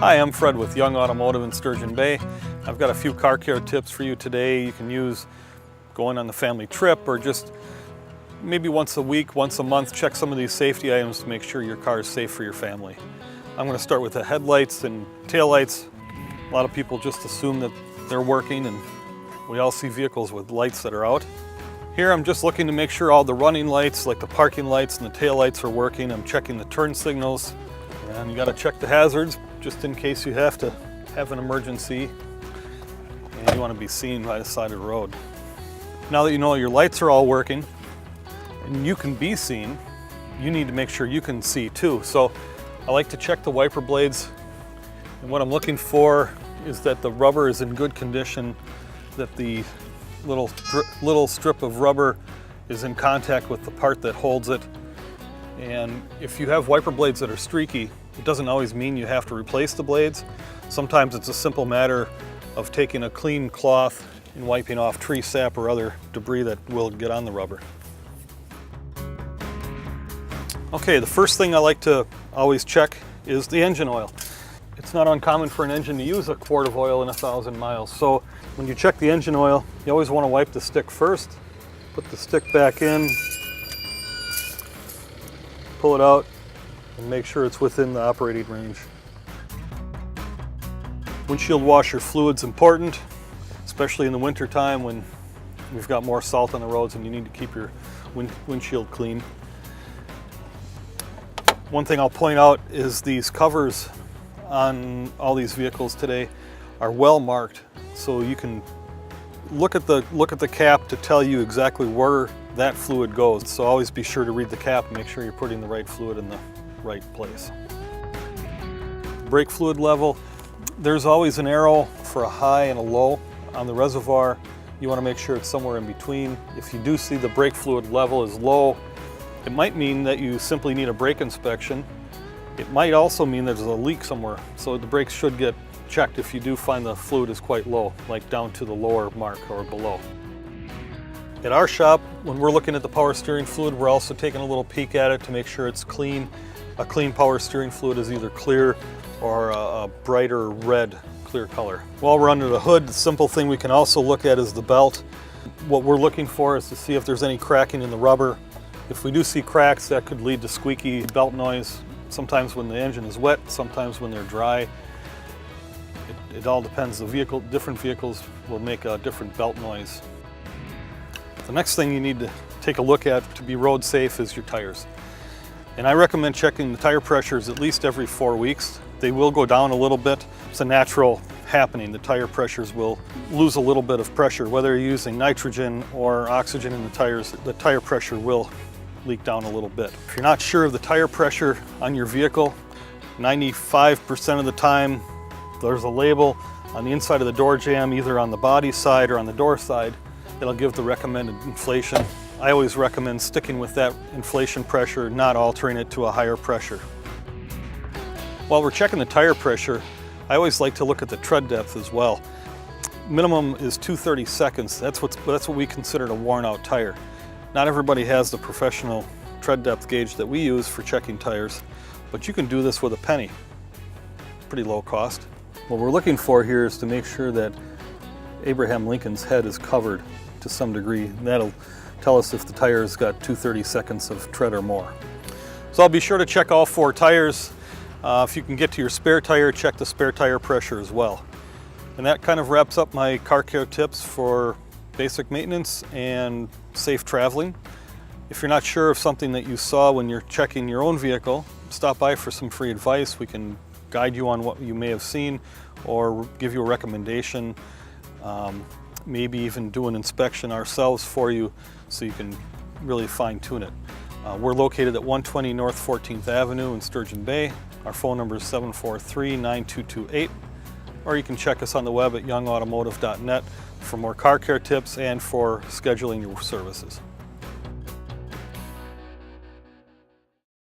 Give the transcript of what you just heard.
Hi, I'm Fred with Young Automotive in Sturgeon Bay. I've got a few car care tips for you today you can use going on the family trip, or just maybe once a week, once a month, check some of these safety items to make sure your car is safe for your family. I'm going to start with the headlights and taillights. A lot of people just assume that they're working, and we all see vehicles with lights that are out. Here I'm just looking to make sure all the running lights, like the parking lights and the taillights, are working. I'm checking the turn signals, and you got to check the hazards just in case you have to have an emergency and you want to be seen by the side of the road. Now that you know your lights are all working and you can be seen, you need to make sure you can see too. So I like to check the wiper blades, and what I'm looking for is that the rubber is in good condition, that the little strip of rubber is in contact with the part that holds it. And if you have wiper blades that are streaky, it doesn't always mean you have to replace the blades. Sometimes it's a simple matter of taking a clean cloth and wiping off tree sap or other debris that will get on the rubber. Okay, the first thing I like to always check is the engine oil. It's not uncommon for an engine to use a quart of oil in 1,000 miles. So when you check the engine oil, you always want to wipe the stick first, put the stick back in, pull it out, and make sure it's within the operating range. Windshield washer fluid's important, especially in the winter time when we've got more salt on the roads and you need to keep your windshield clean. One thing I'll point out is these covers on all these vehicles today are well marked, so you can look at the cap to tell you exactly where that fluid goes. So always be sure to read the cap and make sure you're putting the right fluid in the right place. Brake fluid level, there's always an arrow for a high and a low on the reservoir. You want to make sure it's somewhere in between. If you do see the brake fluid level is low, it might mean that you simply need a brake inspection. It might also mean there's a leak somewhere, so the brakes should get checked if you do find the fluid is quite low, like down to the lower mark or below. At our shop, when we're looking at the power steering fluid, we're also taking a little peek at it to make sure it's clean. A clean power steering fluid is either clear or a brighter red clear color. While we're under the hood, the simple thing we can also look at is the belt. What we're looking for is to see if there's any cracking in the rubber. If we do see cracks, that could lead to squeaky belt noise, sometimes when the engine is wet, sometimes when they're dry. It all depends. Different vehicles will make a different belt noise. The next thing you need to take a look at to be road safe is your tires. And I recommend checking the tire pressures at least every 4 weeks. They will go down a little bit. It's a natural happening. The tire pressures will lose a little bit of pressure. Whether you're using nitrogen or oxygen in the tires, the tire pressure will leak down a little bit. If you're not sure of the tire pressure on your vehicle, 95% of the time there's a label on the inside of the door jamb, either on the body side or on the door side. It'll give the recommended inflation. I always recommend sticking with that inflation pressure, not altering it to a higher pressure. While we're checking the tire pressure, I always like to look at the tread depth as well. Minimum is 2/32. That's what we consider a worn out tire. Not everybody has the professional tread depth gauge that we use for checking tires, but you can do this with a penny. Pretty low cost. What we're looking for here is to make sure that Abraham Lincoln's head is covered to some degree. That'll tell us if the tire's got 2/32 of tread or more. So I'll be sure to check all 4 tires. If you can get to your spare tire, check the spare tire pressure as well. And that kind of wraps up my car care tips for basic maintenance and safe traveling. If you're not sure of something that you saw when you're checking your own vehicle, stop by for some free advice. We can guide you on what you may have seen or give you a recommendation. Maybe even do an inspection ourselves for you so you can really fine-tune it. We're located at 120 North 14th Avenue in Sturgeon Bay. Our phone number is 743-9228, or you can check us on the web at youngautomotive.net for more car care tips and for scheduling your services.